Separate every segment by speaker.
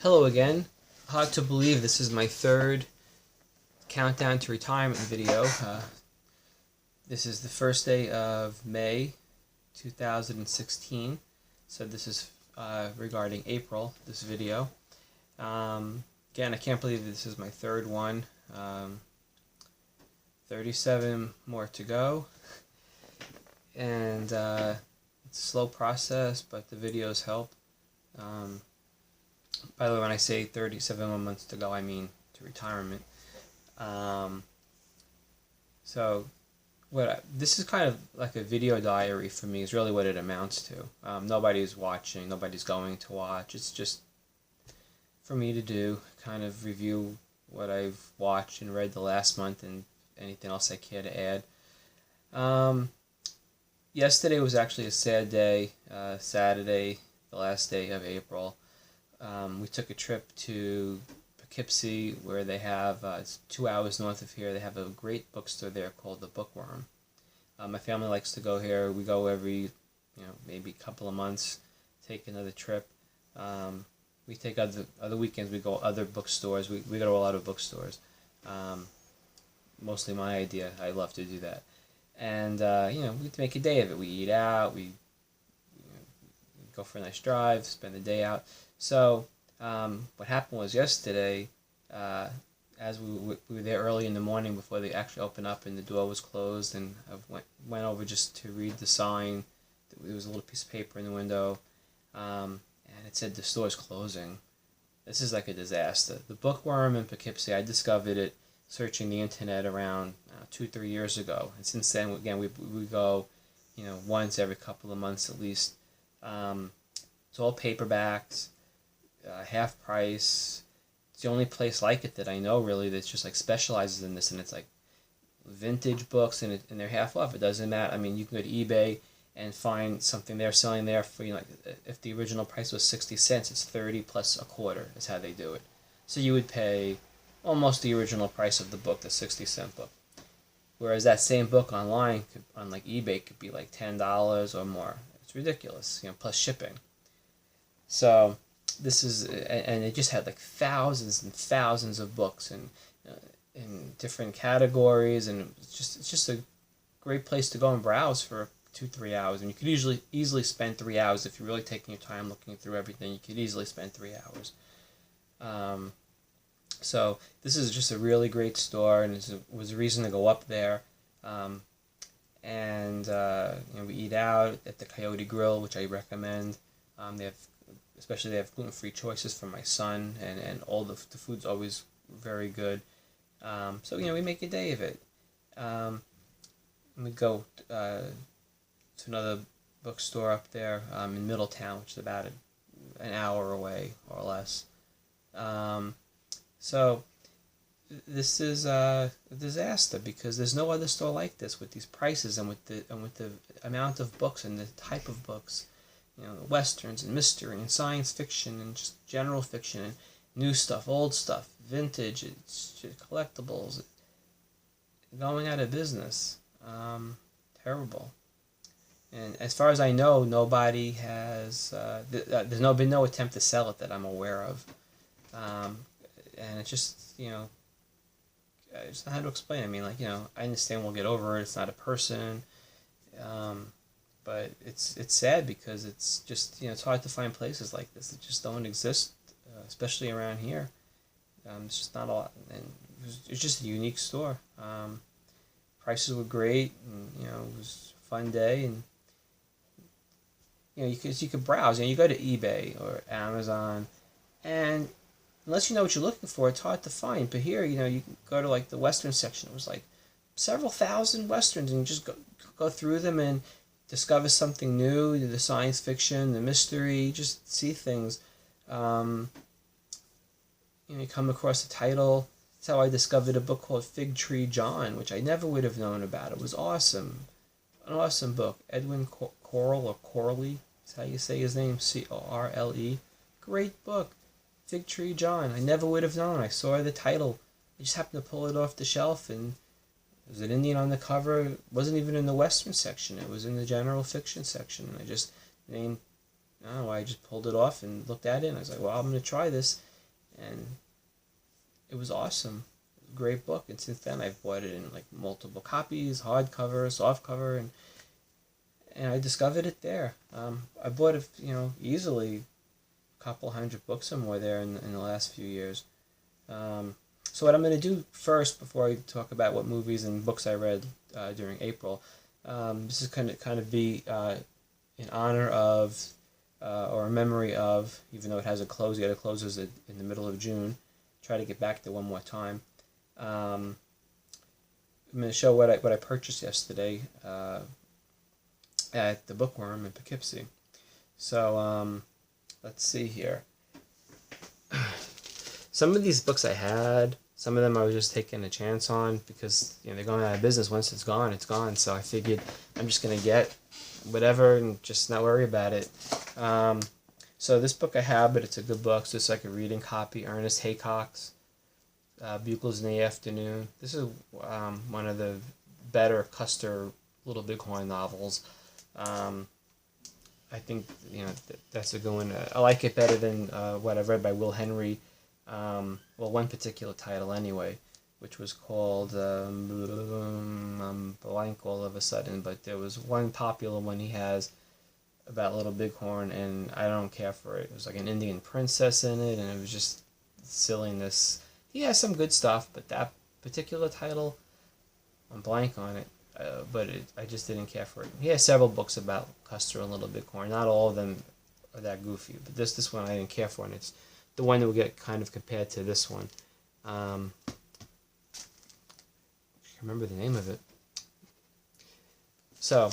Speaker 1: Hello again. Hard to believe this is my third countdown to retirement video. This is the first day of May 2016, so this is regarding April, this video. Again, I can't believe this is my third one. 37 more to go, and it's a slow process, but the videos help. By the way, when I say 37 more months to go, I mean to retirement. This is kind of like a video diary for me, is really what it amounts to. Nobody's watching, nobody's going to watch. It's just for me to do, kind of review what I've watched and read the last month and anything else I care to add. Yesterday was actually a sad day, Saturday, the last day of April. We took a trip to Poughkeepsie, where they have, it's 2 hours north of here, they have a great bookstore there called the Bookworm. My family likes to go here. We go every, maybe a couple of months, take another trip. We take other weekends, we go other bookstores. We go to a lot of bookstores. Mostly my idea. I love to do that. And, we make a day of it. We eat out, we go for a nice drive, spend the day out. So, what happened was yesterday, as we were there early in the morning before they actually opened up and the door was closed, and I went over just to read the sign. There was a little piece of paper in the window, and it said the store's closing. This is like a disaster. The Bookworm in Poughkeepsie, I discovered it searching the internet around 2-3 years ago, and since then, again, we go, once every couple of months at least. It's all paperbacks. Half price. It's the only place like it that I know, really, that's just like specializes in this, and it's like vintage books, and they're half off. It doesn't matter. I mean, you can go to eBay and find something they're selling there for, if the original price was 60 cents, it's 30 plus a quarter is how they do it. So you would pay almost the original price of the book, the 60-cent book. Whereas that same book online, on like eBay, could be like $10 or more. It's ridiculous, plus shipping. So this is, and it just had like thousands and thousands of books in different categories, and it's just a great place to go and browse for 2-3 hours. And you could easily spend 3 hours if you're really taking your time looking through everything. You could easily spend 3 hours. So this is just a really great store, and it was a reason to go up there. We eat out at the Coyote Grill, which I recommend. They have gluten-free choices for my son, and all the food's always very good. We make a day of it. We go to another bookstore up there in Middletown, which is about an hour away or less. So this is a disaster, because there's no other store like this with these prices and with the amount of books and the type of books. Westerns and mystery and science fiction and just general fiction and new stuff, old stuff, vintage, it's collectibles. Going out of business. Terrible. And as far as I know, nobody has, there's been no attempt to sell it that I'm aware of. And it's just, I just don't know how to explain it. I mean, I understand we'll get over it. It's not a person. But it's sad, because it's just, it's hard to find places like this that just don't exist, especially around here. It's just not a lot, and it's just a unique store. Prices were great, and it was a fun day, and you could browse. You go to eBay or Amazon, and unless you know what you're looking for, it's hard to find. But here, you can go to like the Western section. It was like several thousand Westerns, and you just go through them and discover something new, the science fiction, the mystery, just see things. You come across a title. That's how I discovered a book called Fig Tree John, which I never would have known about. It was awesome. An awesome book. Edwin Corle, or Corley, is how you say his name, Corle. Great book. Fig Tree John. I never would have known. I saw the title. I just happened to pull it off the shelf, and there's an Indian on the cover. It wasn't even in the Western section. It was in the general fiction section. And I just pulled it off and looked at it, and I was like, well, I'm going to try this. and it was awesome. Great book, and since then I've bought it in like multiple copies, hardcover, softcover, and I discovered it there. I bought it, easily a couple hundred books or more there in the last few years. So what I'm going to do first, before I talk about what movies and books I read during April, this is kind of be in honor of or a memory of, even though it has a close, yet it closes in the middle of June. Try to get back there one more time. I'm going to show what I purchased yesterday at the Bookworm in Poughkeepsie. So let's see here. Some of these books I had, some of them I was just taking a chance on because they're going out of business. Once it's gone, it's gone. So I figured I'm just going to get whatever and just not worry about it. So this book I have, but it's a good book. So it's like a reading copy. Ernest Haycock's Bugles in the Afternoon. This is one of the better Custer Little Bighorn novels. I think that's a good one. I like it better than what I've read by Will Henry. One particular title anyway, which was called I'm blank all of a sudden, but there was one popular one he has about Little Bighorn, and I don't care for it. It was like an Indian princess in it, and it was just silliness. He has some good stuff, but that particular title, I'm blank on it. I just didn't care for it. He has several books about Custer and Little Bighorn. Not all of them are that goofy, but this one I didn't care for, and it's the one that will get kind of compared to this one. I can't remember the name of it. So,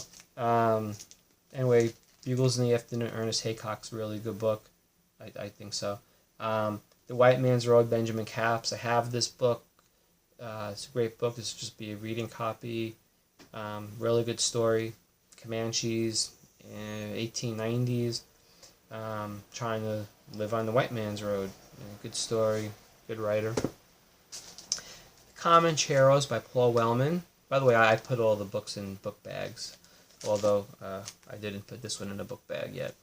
Speaker 1: anyway, Bugles in the Afternoon, Ernest Haycock's really good book. I think so. The White Man's Road, Benjamin Capps. I have this book. It's a great book. This will just be a reading copy. Really good story. Comanches in 1890s. Trying to live on the white man's road. Good story. Good writer. Comancheros by Paul Wellman. By the way, I put all the books in book bags, although I didn't put this one in a book bag yet.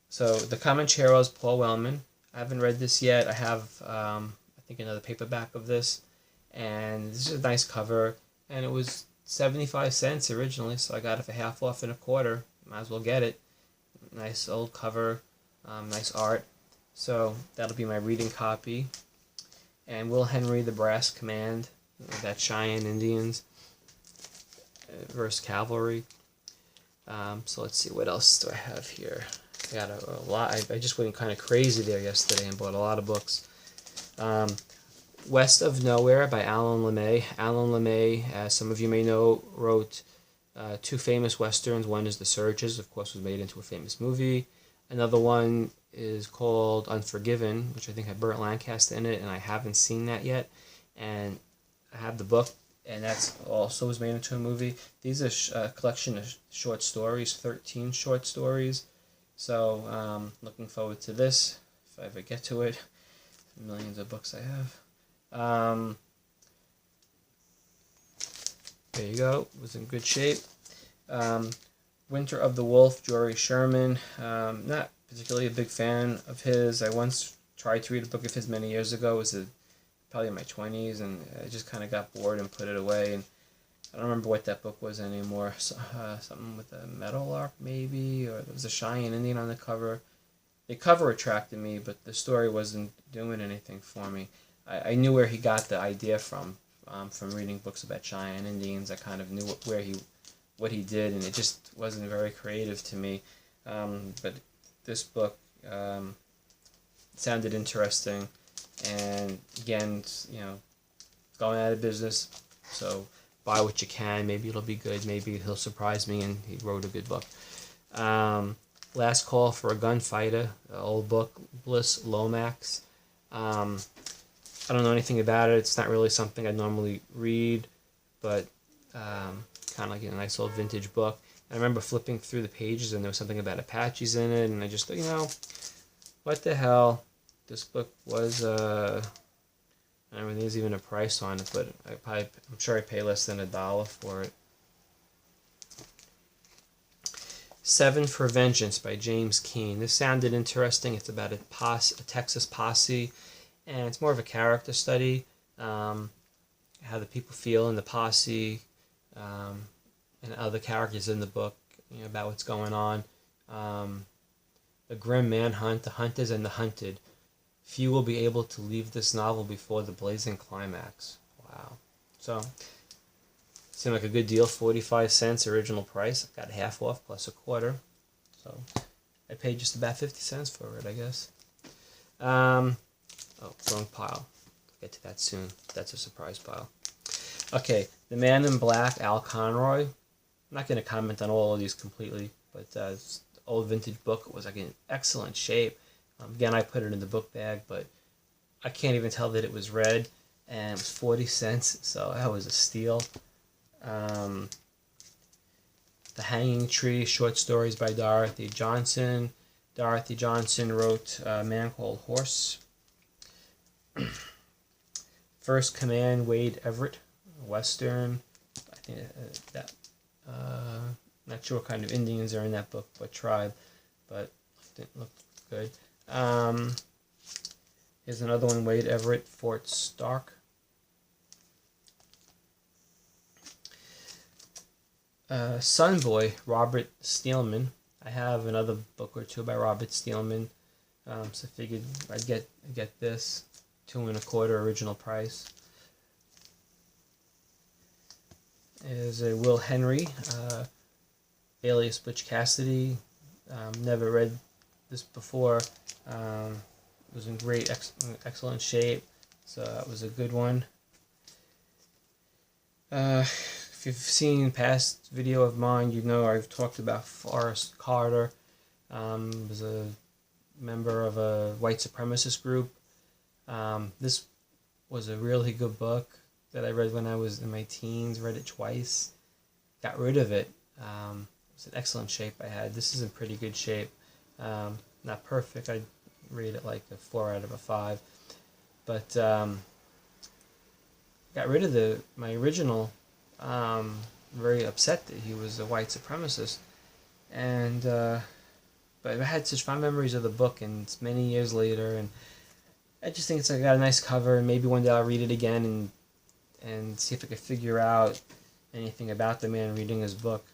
Speaker 1: So, The Comancheros, Paul Wellman. I haven't read this yet. I have, I think, another paperback of this, and this is a nice cover, and it was 75 cents originally, so I got it for half off and a quarter. Might as well get it. Nice old cover, nice art. So that'll be my reading copy. And Will Henry, The Brass Command, that Cheyenne Indians versus Cavalry. So let's see, what else do I have here? I got a lot. I just went kind of crazy there yesterday and bought a lot of books. West of Nowhere by Alan LeMay. Alan LeMay, as some of you may know, wrote two famous westerns. One is The Surges, of course, was made into a famous movie. Another one is called Unforgiven, which I think had Burt Lancaster in it, and I haven't seen that yet. And I have the book, and that's also was made into a movie. These are a collection of short stories, 13 short stories. So looking forward to this, if I ever get to it. Millions of books I have. There you go. It was in good shape. Winter of the Wolf, Jory Sherman. Not particularly a big fan of his. I once tried to read a book of his many years ago. It was probably in my 20s, and I just kind of got bored and put it away. And I don't remember what that book was anymore. So, something with a meadowlark, maybe, or there was a Cheyenne Indian on the cover. The cover attracted me, but the story wasn't doing anything for me. I knew where he got the idea from reading books about Cheyenne Indians. I kind of knew what he did, and it just wasn't very creative to me. But this book sounded interesting, and again, going out of business, so buy what you can. Maybe it'll be good. Maybe he'll surprise me, and he wrote a good book. Last Call for a Gunfighter, old book, Bliss Lomax. I don't know anything about it. It's not really something I normally read, but kind of like a nice old vintage book. I remember flipping through the pages, and there was something about Apaches in it, and I just thought, what the hell? This book was, I don't know, there's even a price on it, but I'm sure I pay less than $1 for it. Seven for Vengeance by James Keane. This sounded interesting. It's about a Texas posse, and it's more of a character study, how the people feel in the posse, and other characters in the book, about what's going on. A grim manhunt, the hunters and the hunted. Few will be able to leave this novel before the blazing climax. Wow. So, seemed like a good deal. 45 cents original price. I got half off plus a quarter. So, I paid just about 50 cents for it, I guess. Oh, wrong pile. I'll get to that soon. That's a surprise pile. Okay, The Man in Black, Al Conroy. I'm not going to comment on all of these completely, but it's an old vintage book. It was like in excellent shape. Again, I put it in the book bag, but I can't even tell that it was red, and it was 40 cents, so that was a steal. The Hanging Tree, short stories by Dorothy Johnson. Dorothy Johnson wrote A Man Called Horse. First Command, Wade Everett, Western. I think not sure what kind of Indians are in that book, what tribe, but it looked good. Here's another one, Wade Everett, Fort Stark. Sunboy, Robert Steelman. I have another book or two by Robert Steelman, so I figured I'd get this. $2.25 original price. Is a Will Henry, alias Butch Cassidy. Never read this before. It was in great, excellent shape, so that was a good one. If you've seen past video of mine, you know I've talked about Forrest Carter. Was a member of a white supremacist group. This was a really good book that I read when I was in my teens. Read it twice. Got rid of it. It was in excellent shape I had. This is in pretty good shape. Not perfect. I'd rate it like a 4 out of a 5. But got rid of my original. Very upset that he was a white supremacist. And but I had such fond memories of the book, and it's many years later, and I just think it's got a nice cover, and maybe one day I'll read it again and see if I can figure out anything about the man reading his book.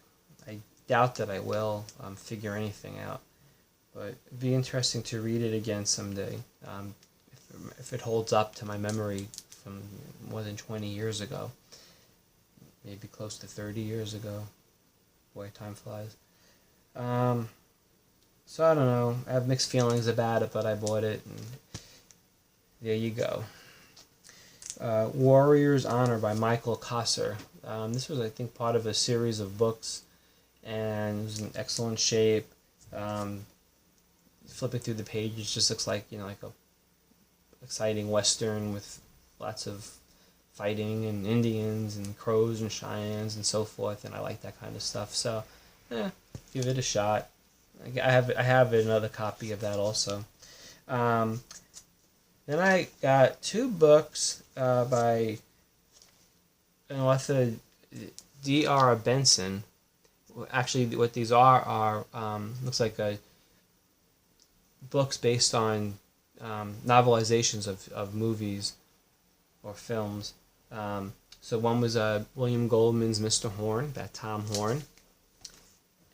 Speaker 1: I doubt that I will figure anything out, but it'd be interesting to read it again someday, if it holds up to my memory from more than 20 years ago, maybe close to 30 years ago. Boy, time flies. So I don't know. I have mixed feelings about it, but I bought it, and there you go. Warrior's Honor by Michael Kosser. This was, I think, part of a series of books, and it was in excellent shape. Flipping through the pages just looks like, like a exciting Western with lots of fighting and Indians and Crows and Cheyennes and so forth, and I like that kind of stuff. So, give it a shot. I have another copy of that also. Then I got 2 books by an author, D.R. Benson. Actually, what these are looks like books based on novelizations of movies or films. So one was William Goldman's Mr. Horn, by Tom Horn.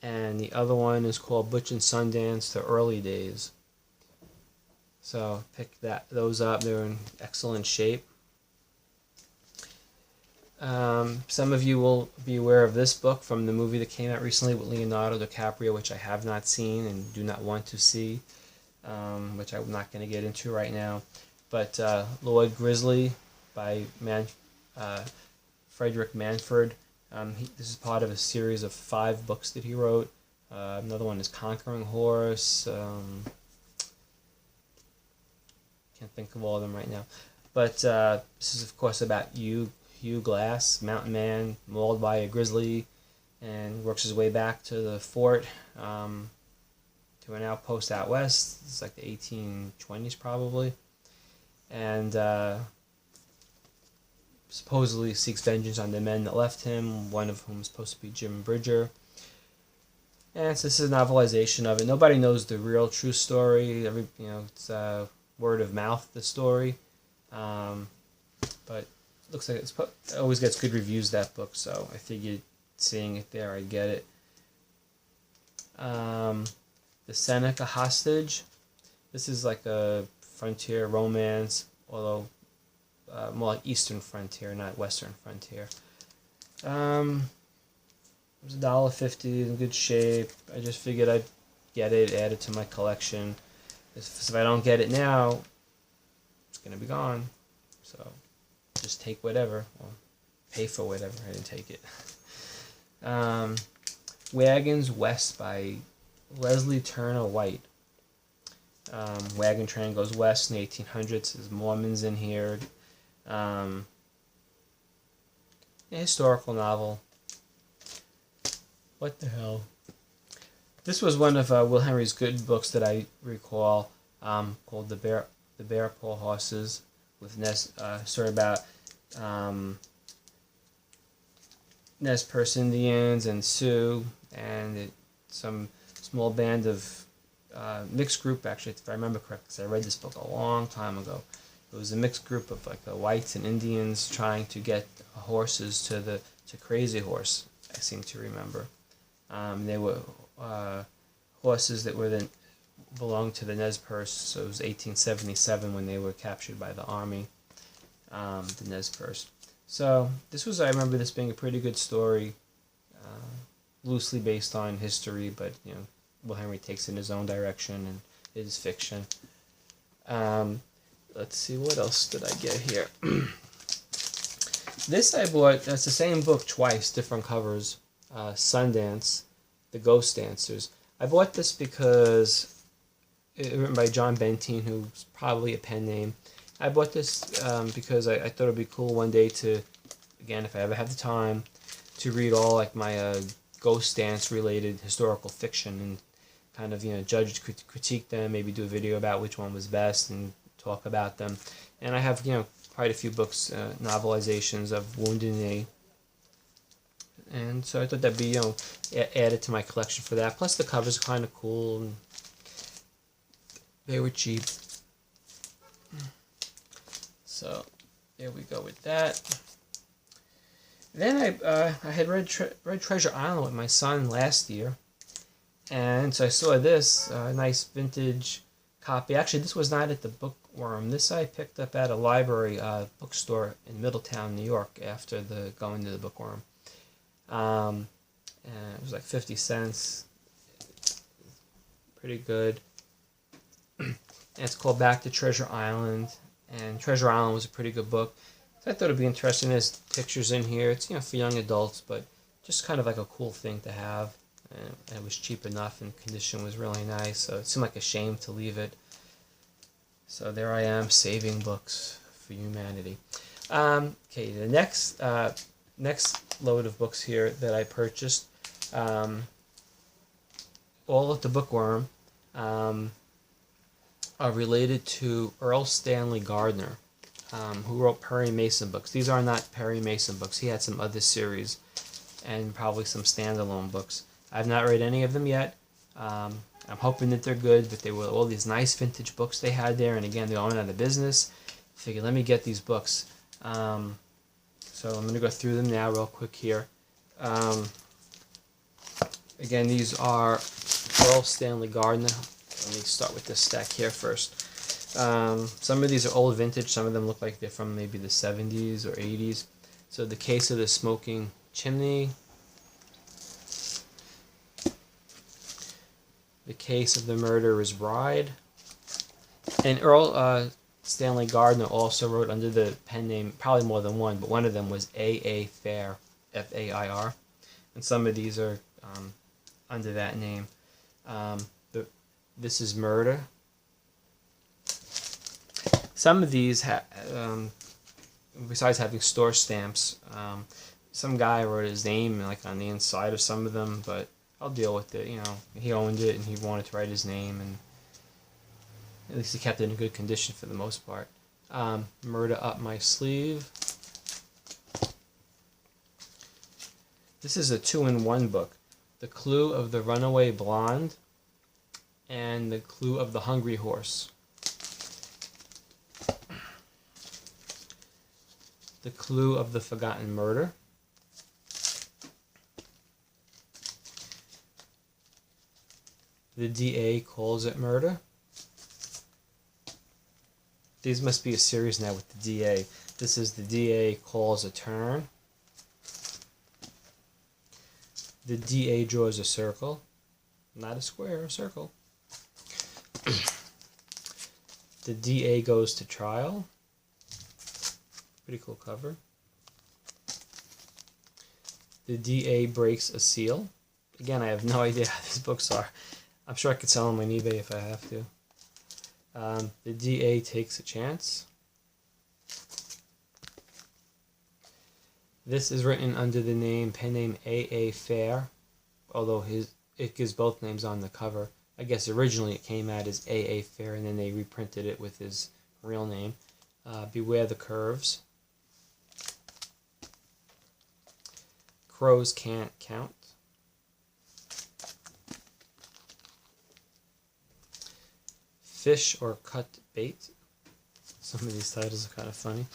Speaker 1: And the other one is called Butch and Sundance, The Early Days. So pick those up. They're in excellent shape. Some of you will be aware of this book from the movie that came out recently with Leonardo DiCaprio, which I have not seen and do not want to see, which I'm not going to get into right now. But Lord Grizzly by Frederick Manford. This is part of a series of 5 books that he wrote. Another one is Conquering Horse. Can't think of all of them right now. But this is, of course, about Hugh Glass, mountain man, mauled by a grizzly, and works his way back to the fort, to an outpost out west. It's like the 1820s probably. And supposedly seeks vengeance on the men that left him, one of whom is supposed to be Jim Bridger. And so this is a novelization of it. Nobody knows the real true story. It's word of mouth, the story. But it looks like it always gets good reviews, that book, so I figured seeing it there, I'd get it. The Seneca Hostage. This is like a frontier romance, although more like Eastern frontier, not Western frontier. It was $1.50, in good shape. I just figured I'd get it, add it to my collection. If I don't get it now, it's going to be gone. So just take whatever. Well, pay for whatever. I didn't take it. Wagons West by Leslie Turner White. Wagon train goes west in the 1800s. There's Mormons in here. A historical novel. What the hell? This was one of Will Henry's good books that I recall, called The Bear Paw Horses, with story about Nez Perce Indians and Sioux, and some small band of mixed group, actually, if I remember correctly, because I read this book a long time ago. It was a mixed group of like the whites and Indians trying to get horses to Crazy Horse, I seem to remember. They were horses that were then belonged to the Nez Perce, so it was 1877 when they were captured by the army, the Nez Perce. So this was, I remember this being a pretty good story, loosely based on history, but Will Henry takes it in his own direction, and it is fiction. Let's see, what else did I get here? This I bought, that's the same book twice, different covers. Sundance, The Ghost Dancers. I bought this because it's written by John Benteen, who's probably a pen name. I bought this because I thought it would be cool one day to, again, if I ever have the time, to read all like my ghost dance related historical fiction and kind of judge, critique them, maybe do a video about which one was best and talk about them. And I have quite a few books, novelizations of Wounded Knee. And so I thought that'd be added to my collection for that. Plus the covers are kind of cool, and they were cheap. So there we go with that. Then I had read Treasure Island with my son last year, and so I saw this nice vintage copy. Actually, this was not at the Bookworm. This I picked up at a library bookstore in Middletown, New York, after going to the Bookworm. And it was like 50 cents. Pretty good. And it's called Back to Treasure Island. And Treasure Island was a pretty good book. So I thought it'd be interesting. There's pictures in here. It's for young adults, but just kind of like a cool thing to have. And it was cheap enough, and condition was really nice. So it seemed like a shame to leave it. So there I am, saving books for humanity. Okay, the next load of books here that I purchased, all at the Bookworm, are related to Erle Stanley Gardner, who wrote Perry Mason books. These are not Perry Mason books. He had some other series and probably some standalone books. I've not read any of them yet. I'm hoping that they're good, but they were all these nice vintage books they had there, and again, they're going out of business. I figured, let me get these books. So I'm going to go through them now real quick here. Again, these are Erle Stanley Gardner. Let me start with this stack here first. Some of these are old vintage. Some of them look like they're from maybe the 70s or 80s. So The Case of the Smoking Chimney. The Case of the Murderer's Bride. And Erle Stanley Gardner also wrote under the pen name, probably more than one, but one of them was A.A. Fair, F-A-I-R. And some of these are under that name. This is Murder. Some of these, besides having store stamps, some guy wrote his name like on the inside of some of them, but I'll deal with it. He owned it and he wanted to write his name, and at least he kept it in good condition for the most part. Murder Up My Sleeve. This is a 2-in-1 book. The Clue of the Runaway Blonde, and The Clue of the Hungry Horse. The Clue of the Forgotten Murder. The DA Calls It Murder. These must be a series now with the DA. This is The DA Calls a Turn. The DA Draws a Circle. Not a square, a circle. The DA Goes to Trial. Pretty cool cover. The DA Breaks a Seal. Again, I have no idea how these books are. I'm sure I could sell them on eBay if I have to. The DA Takes a Chance. This is written under the pen name A.A. Fair, although it gives both names on the cover. I guess originally it came out as A.A. Fair, and then they reprinted it with his real name. Beware the Curves. Crows Can't Count. Fish or Cut Bait. Some of these titles are kind of funny.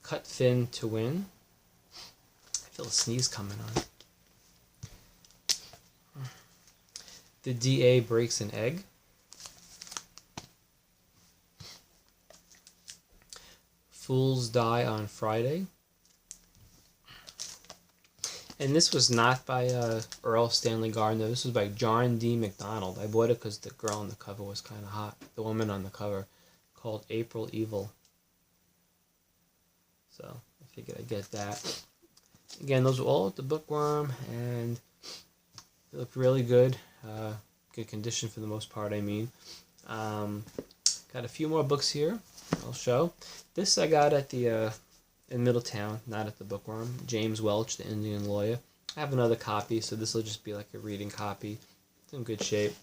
Speaker 1: Cut Fin to Win. I feel a sneeze coming on. The DA Breaks an Egg. Fools Die on Friday. And this was not by Erle Stanley Gardner. This was by John D. MacDonald. I bought it because the girl on the cover was kind of hot. The woman on the cover, called April Evil. So I figured I'd get that. Again, those were all at the Bookworm, and they look really good. Good condition for the most part, I mean. Got a few more books here I'll show. This I got at the in Middletown, not at the Bookworm. James Welch, the Indian lawyer. I have another copy, so this will just be like a reading copy. It's in good shape.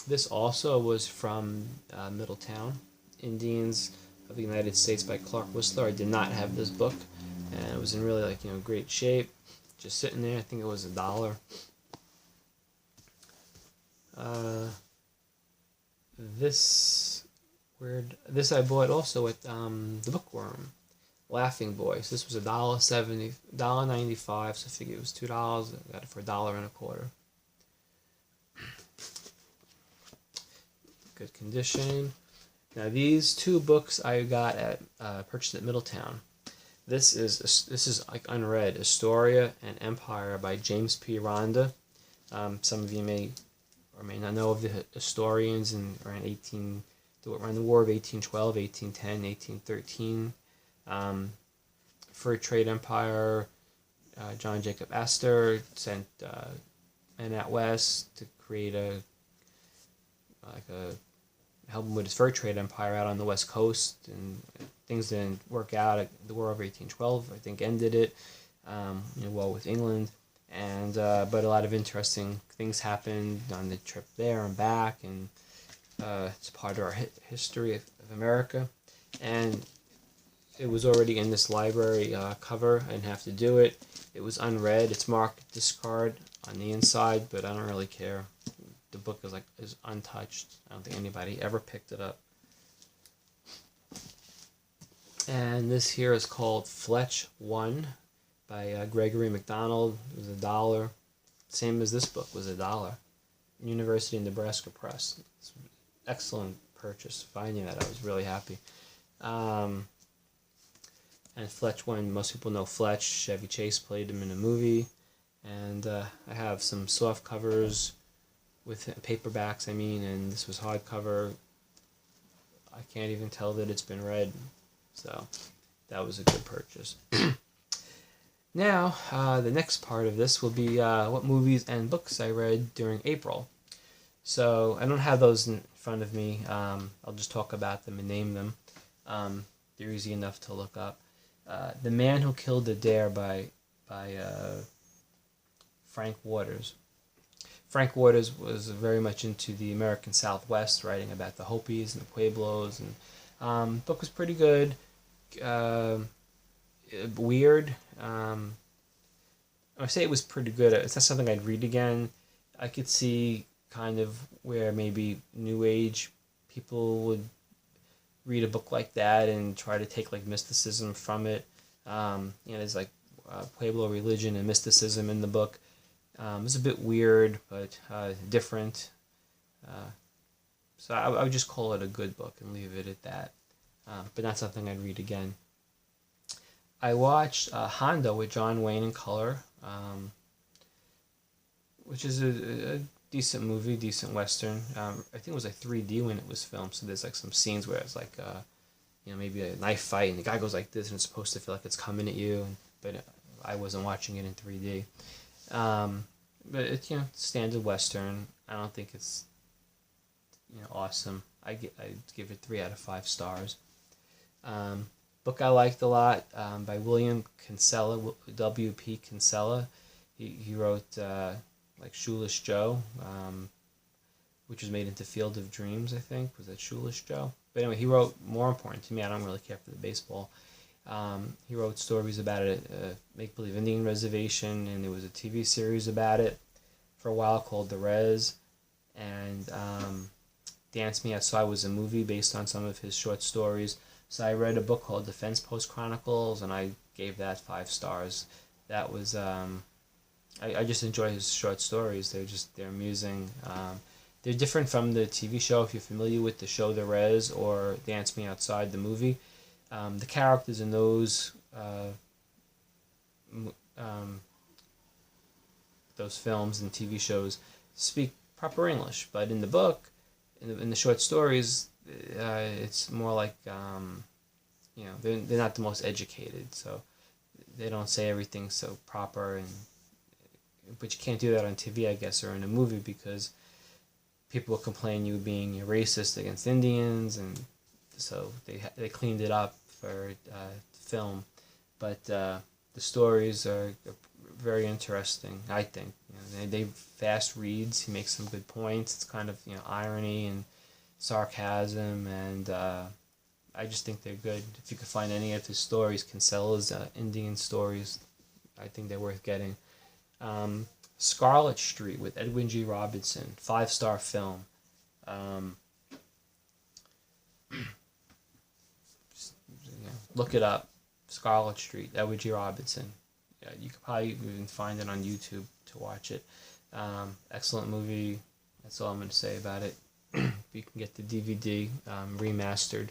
Speaker 1: This also was from Middletown, Indians of the United States by Clark Whistler. I did not have this book, and it was in really great shape. Just sitting there. I think it was $1. This I bought also at the Bookworm. Laughing Boys. This was $1.70, $1.95, so I figured it was $2. I got it for $1.25. Good condition. Now these two books I got at purchased at Middletown. This is like unread. Astoria and Empire by James P. Rhonda. Some of you may or may not know of the historians around the War of 1812, 1810, 1813. Free Trade Empire. John Jacob Astor sent men out west to create help him with his fur trade empire out on the west coast, and things didn't work out. The War of 1812, I think, ended it. Well, with England, and but a lot of interesting things happened on the trip there and back, and it's part of our history of America. And it was already in this library cover. I didn't have to do it. It was unread. It's marked discard on the inside, but I don't really care. The book is untouched. I don't think anybody ever picked it up. And this here is called Fletch 1 by Gregory MacDonald. It was $1. Same as this book was $1. University of Nebraska Press. It's an excellent purchase. Finding that, I was really happy. And Fletch 1, most people know Fletch. Chevy Chase played him in a movie. And I have some soft covers with paperbacks, and this was hardcover. I can't even tell that it's been read. So that was a good purchase. Now, the next part of this will be what movies and books I read during April. So I don't have those in front of me. I'll just talk about them and name them. They're easy enough to look up. The Man Who Killed the Dare by Frank Waters. Frank Waters was very much into the American Southwest, writing about the Hopis and the Pueblos, and the book was pretty good. Weird. I say it was pretty good. It's not something I'd read again. I could see kind of where maybe new age people would read a book like that and try to take like mysticism from it. There's like Pueblo religion and mysticism in the book. It's a bit weird, but different. Uh, so I would just call it a good book and leave it at that. But not something I'd read again. I watched Honda with John Wayne in color, which is a decent movie, decent western. I think it was like 3D when it was filmed, so there's like some scenes where it's like, maybe a knife fight, and the guy goes like this, and it's supposed to feel like it's coming at you, but I wasn't watching it in 3D. But it's standard western. I don't think it's awesome. I give it 3 out of 5 stars. Book I liked a lot by William Kinsella, W.P. Kinsella. He wrote like Shoeless Joe, which was made into Field of Dreams, I think. Was that Shoeless Joe? But anyway, he wrote, more important to me, I don't really care for the baseball. He wrote stories about it, Make-Believe Indian Reservation, and there was a TV series about it for a while called The Res. And Dance Me Outside was a movie based on some of his short stories. So I read a book called Defense Post Chronicles, and I gave that 5 stars. That was, I just enjoy his short stories. They're amusing. They're different from the TV show. If you're familiar with the show The Res or Dance Me Outside, the movie, the characters in those films and TV shows speak proper English, but in the book, in the short stories, it's more like they're not the most educated, so they don't say everything so proper, but you can't do that on TV, I guess, or in a movie, because people will complain you being racist against Indians, and so they cleaned it up for film, but the stories are very interesting, I think. They fast reads. He makes some good points. It's kind of irony and sarcasm, and I just think they're good. If you could find any of his stories, Kinsella's Indian stories, I think they're worth getting. Scarlet Street with Edwin G. Robinson, 5-star film. Look it up, Scarlet Street, Edwin G. Robinson. Yeah, you could probably even find it on YouTube to watch it. Excellent movie. That's all I'm going to say about it. You can get the DVD remastered.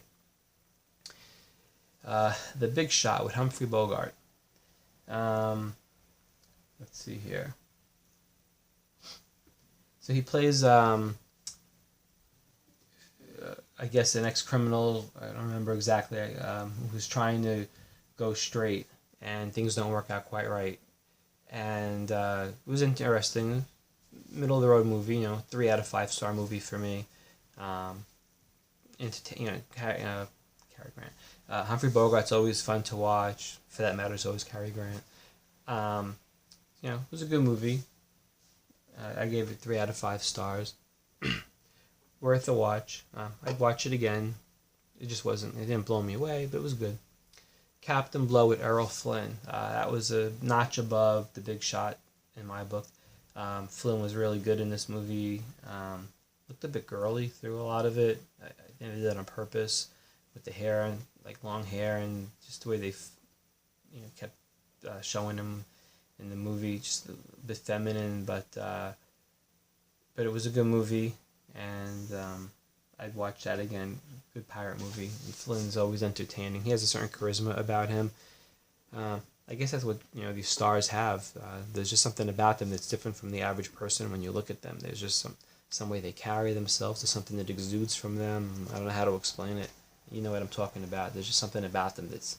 Speaker 1: The Big Shot with Humphrey Bogart. Let's see here. So he plays, I guess, an ex-criminal. I don't remember exactly. Who's trying to go straight, and things don't work out quite right. And it was interesting. Middle of the road movie, 3 out of 5-star movie for me. Cary Grant. Humphrey Bogart's always fun to watch. For that matter, it's always Cary Grant. It was a good movie. I gave it 3 out of 5 stars. Worth a watch. I'd watch it again. It didn't blow me away, but it was good. Captain Blow with Errol Flynn. That was a notch above The Big Shot in my book. Flynn was really good in this movie. Looked a bit girly through a lot of it. I think they did that on purpose with the hair, and like long hair, and just the way they kept showing him in the movie, just a bit feminine, but it was a good movie, and I'd watch that again. Good pirate movie. And Flynn's always entertaining. He has a certain charisma about him. I guess that's what these stars have. There's just something about them that's different from the average person when you look at them. There's just some way they carry themselves. There's something that exudes from them. I don't know how to explain it. You know what I'm talking about. There's just something about them that's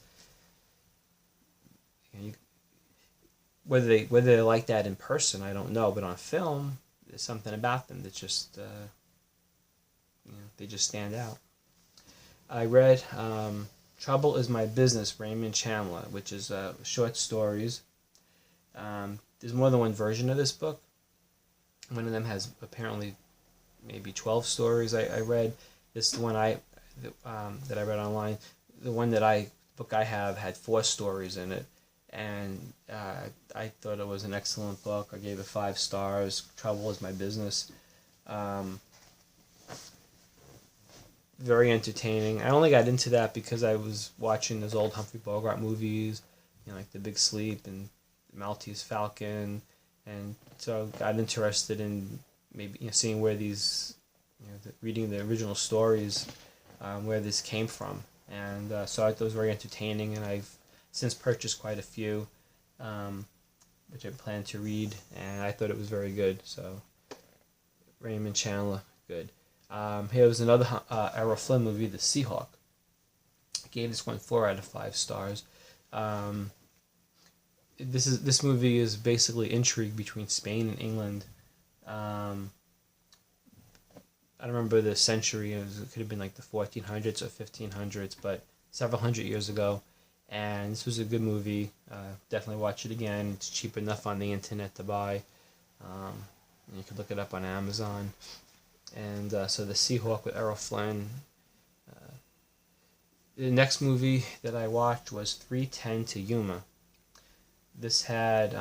Speaker 1: whether they're like that in person, I don't know. But on film, there's something about them that just they just stand out. I read Trouble Is My Business, Raymond Chandler, which is short stories. There's more than one version of this book. One of them has apparently maybe 12 stories. I read this the one that I read online. The book I have had 4 stories in it, and I thought it was an excellent book. I gave it 5 stars. Trouble is my business. Um, Very entertaining. I only got into that because I was watching those old Humphrey Bogart movies, like The Big Sleep and Maltese Falcon, and so I got interested in maybe seeing where these, reading the original stories, where this came from, and so I thought it was very entertaining, and I've since purchased quite a few, which I plan to read, and I thought it was very good. So Raymond Chandler, good. Here was another Errol Flynn movie, The Seahawk. I gave this one 4 out of 5 stars. This movie is basically intrigue between Spain and England. I don't remember the century. It could have been like the 1400s or 1500s, but several hundred years ago. And this was a good movie. Definitely watch it again. It's cheap enough on the internet to buy. And you can look it up on Amazon. And so The Seahawk with Errol Flynn. The next movie that I watched was 3:10 to Yuma. This had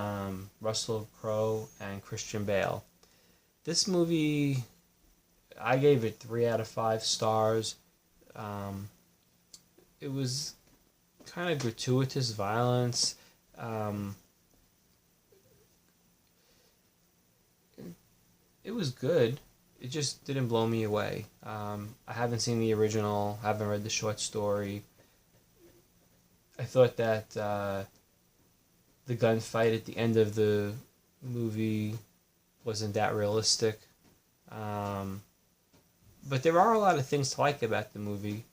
Speaker 1: Russell Crowe and Christian Bale. This movie, I gave it 3 out of 5 stars. It was kind of gratuitous violence. It was good. It just didn't blow me away. I haven't seen the original. Haven't read the short story. I thought that the gunfight at the end of the movie wasn't that realistic. But there are a lot of things to like about the movie.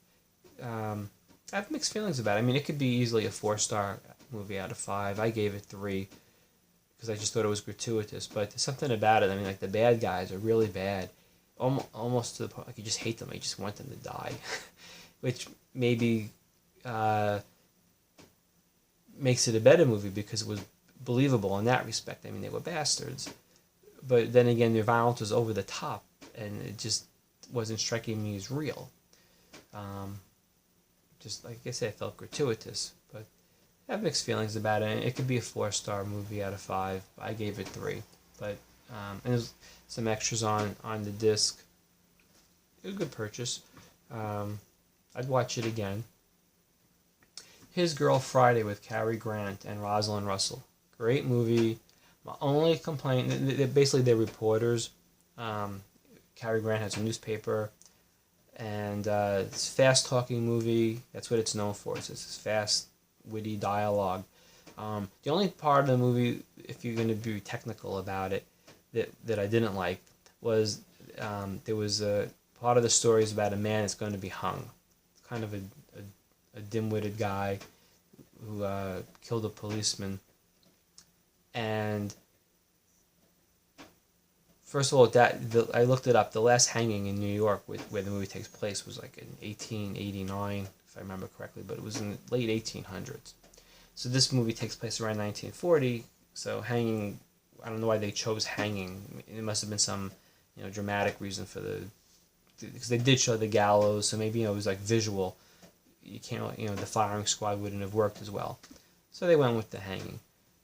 Speaker 1: I have mixed feelings about it. I mean, it could be easily a 4-star movie out of 5. I gave it 3 because I just thought it was gratuitous. But there's something about it. I mean, like the bad guys are really bad. Almost to the point, like you just hate them. You just want them to die, which maybe makes it a better movie because it was believable in that respect. I mean, they were bastards, but then again, their violence was over the top, and it just wasn't striking me as real. Just like I said, it felt gratuitous, but I have mixed feelings about it. It could be a 4-star movie out of 5. I gave it 3, but and there's some extras on the disc. It was a good purchase. I'd watch it again. His Girl Friday with Cary Grant and Rosalind Russell. Great movie. My only complaint, basically they're reporters. Cary Grant has a newspaper, and it's a fast-talking movie. That's what it's known for. It's this fast, witty dialogue. The only part of the movie, if you're going to be technical about it, that I didn't like was there was a part of the story is about a man that's going to be hung. Kind of a dim-witted guy who killed a policeman. And first of all, I looked it up. The last hanging in New York, where the movie takes place, was like in 1889, if I remember correctly, but it was in the late 1800s. So this movie takes place around 1940. So hanging, I don't know why they chose hanging. It must have been some, dramatic reason for because they did show the gallows. So maybe it was like visual. You can't, the firing squad wouldn't have worked as well. So they went with the hanging.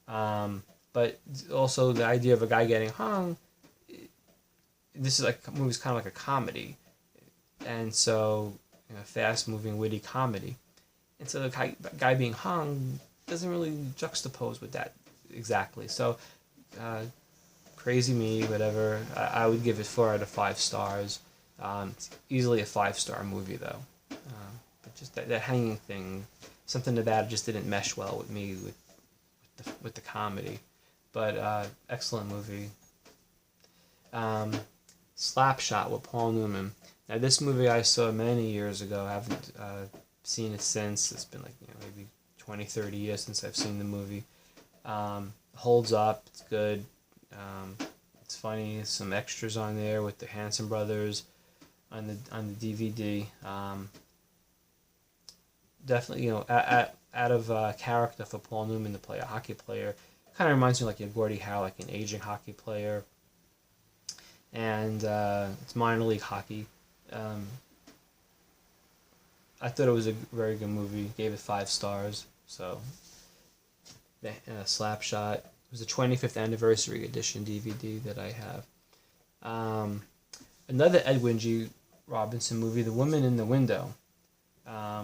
Speaker 1: But also the idea of a guy getting hung. This is like movie's kind of like a comedy, and so fast-moving, witty comedy, and so the guy being hung doesn't really juxtapose with that exactly. So, crazy me, whatever. I would give it 4 out of 5 stars. It's easily a 5-star movie though, but just that hanging thing, something about it just didn't mesh well with me with the comedy, but excellent movie. Slapshot with Paul Newman. Now this movie I saw many years ago. I haven't seen it since. It's been like maybe 20, 30 years since I've seen the movie. Holds up. It's good. It's funny. Some extras on there with the Hanson brothers on the DVD. Definitely out of character for Paul Newman to play a hockey player. Kind of reminds me like Gordie Howe, like an aging hockey player. And it's minor league hockey. I thought it was a very good movie. Gave it 5 stars. So Slapshot. It was the 25th anniversary edition DVD that I have. Another Edwin G. Robinson movie, The Woman in the Window. I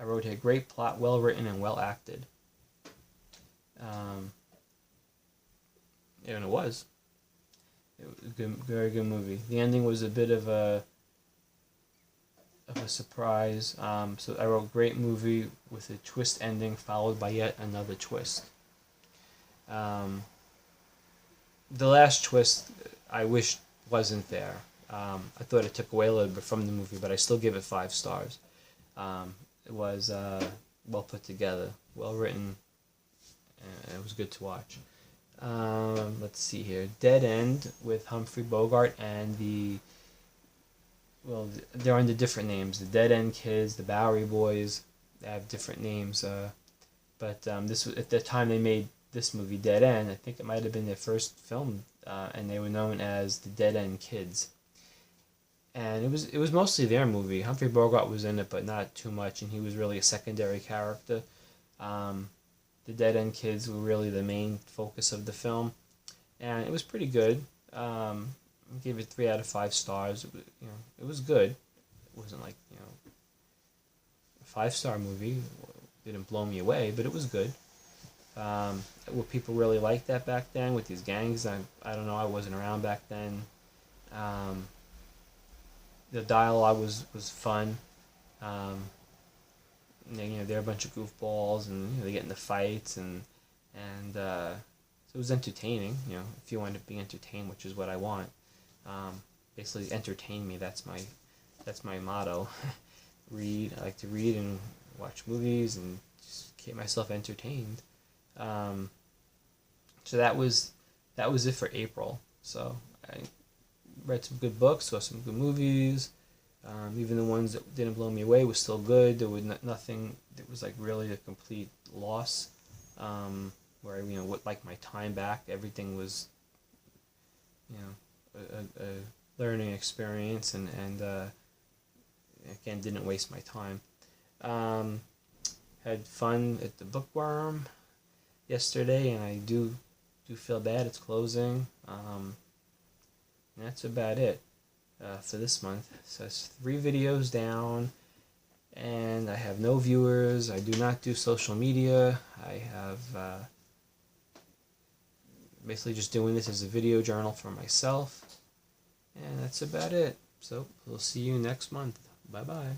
Speaker 1: wrote here, great plot, well written and well acted. And it was. It was a good, very good movie. The ending was a bit of a surprise. So I wrote great movie with a twist ending followed by yet another twist. The last twist I wish wasn't there. I thought it took away a little bit from the movie, but I still give it 5 stars. It was well put together, well written, and it was good to watch. Let's see here. Dead End with Humphrey Bogart and they're under different names. The Dead End Kids, the Bowery Boys, they have different names. But this was, at the time they made this movie, Dead End, I think it might have been their first film, and they were known as the Dead End Kids. And it was mostly their movie. Humphrey Bogart was in it, but not too much, and he was really a secondary character. The Dead End Kids were really the main focus of the film, and it was pretty good. I gave it 3 out of 5 stars. It was good. It wasn't like a 5-star movie. It didn't blow me away, but it was good. Were people really like that back then with these gangs? I don't know. I wasn't around back then. The dialogue was fun. They're a bunch of goofballs, and they get into fights, and so it was entertaining. If you want to be entertained, which is what I want, basically entertain me. That's my motto. Read. I like to read and watch movies and just keep myself entertained. So that was it for April. So I read some good books, saw some good movies. Even the ones that didn't blow me away was still good. There was nothing that was like really a complete loss. Where I would like my time back. Everything was, a learning experience, and again, didn't waste my time. Had fun at the Bookworm yesterday, and I do feel bad it's closing. And that's about it for this month. So it's 3 videos down, and I have no viewers. I do not do social media. I have basically just doing this as a video journal for myself, and that's about it. So we'll see you next month. Bye bye.